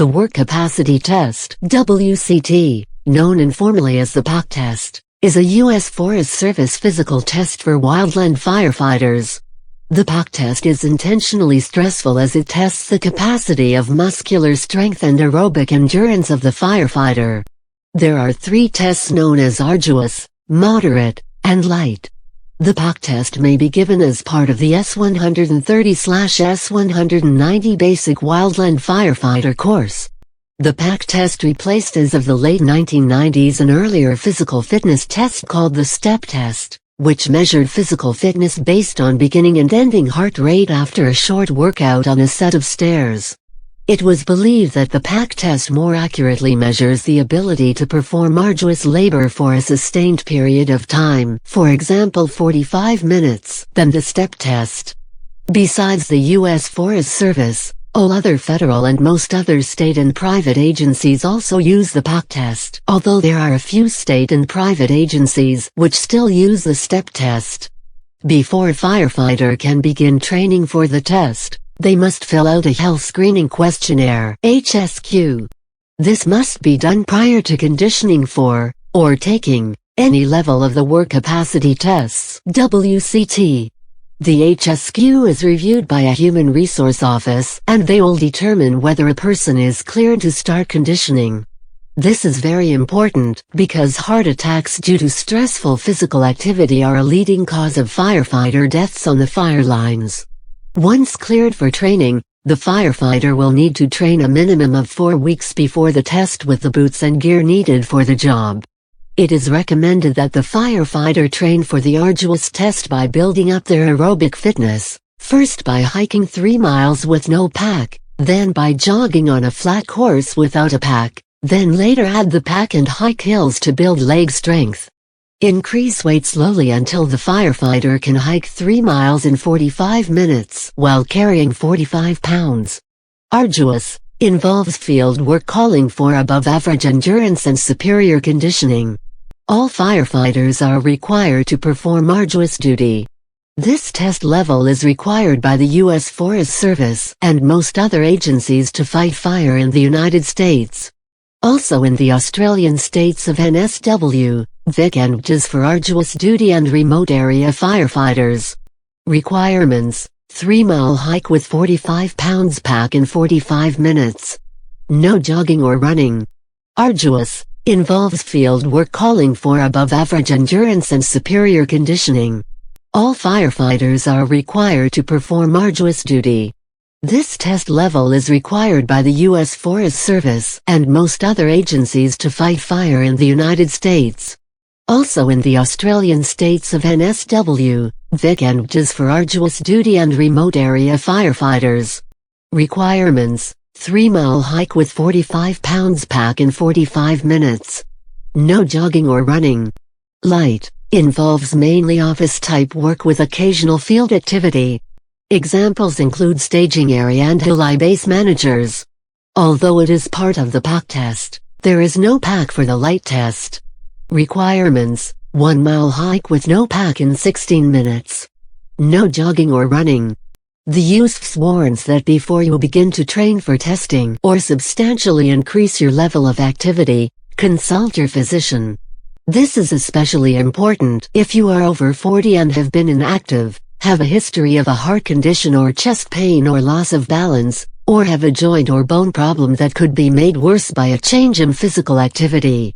The Work Capacity Test, WCT, known informally as the PAC test, is a U.S. Forest Service physical test for wildland firefighters. The PAC test is intentionally stressful as it tests the capacity of muscular strength and aerobic endurance of the firefighter. There are 3 tests known as arduous, moderate, and light. The PAC test may be given as part of the S130/S190 Basic Wildland Firefighter course. The PAC test replaced as of the late 1990s an earlier physical fitness test called the STEP test, which measured physical fitness based on beginning and ending heart rate after a short workout on a set of stairs. It was believed that the PAC test more accurately measures the ability to perform arduous labor for a sustained period of time, for example 45 minutes, than the STEP test. Besides the U.S. Forest Service, all other federal and most other state and private agencies also use the PAC test, although there are a few state and private agencies which still use the STEP test. Before a firefighter can begin training for the test, they must fill out a health screening questionnaire, HSQ. This must be done prior to conditioning for, or taking, any level of the work capacity tests, WCT. The HSQ is reviewed by a human resource office, and they will determine whether a person is cleared to start conditioning. This is very important, because heart attacks due to stressful physical activity are a leading cause of firefighter deaths on the fire lines. Once cleared for training, the firefighter will need to train a minimum of 4 weeks before the test with the boots and gear needed for the job. It is recommended that the firefighter train for the arduous test by building up their aerobic fitness, first by hiking 3 miles with no pack, then by jogging on a flat course without a pack, then later add the pack and hike hills to build leg strength. Increase weight slowly until the firefighter can hike 3 miles in 45 minutes while carrying 45 pounds. Arduous involves field work calling for above-average endurance and superior conditioning. All firefighters are required to perform arduous duty. This test level is required by the U.S. Forest Service and most other agencies to fight fire in the United States. Also in the Australian states of NSW, Vic and JAS for arduous duty and remote area firefighters. Requirements: 3-mile hike with 45 pounds pack in 45 minutes. No jogging or running. Arduous involves field work calling for above-average endurance and superior conditioning. All firefighters are required to perform arduous duty. This test level is required by the U.S. Forest Service and most other agencies to fight fire in the United States. Also in the Australian states of NSW, Vic and JAS for arduous duty and remote area firefighters. Requirements: 3-mile hike with 45 pounds pack in 45 minutes. No jogging or running. Light involves mainly office-type work with occasional field activity. Examples include staging area and heli base managers. Although it is part of the PAC test, there is no pack for the light test. Requirements: 1-mile hike with no pack in 16 minutes. No jogging or running. The USFS warns that before you begin to train for testing or substantially increase your level of activity, consult your physician. This is especially important if you are over 40 and have been inactive, have a history of a heart condition or chest pain or loss of balance, or have a joint or bone problem that could be made worse by a change in physical activity.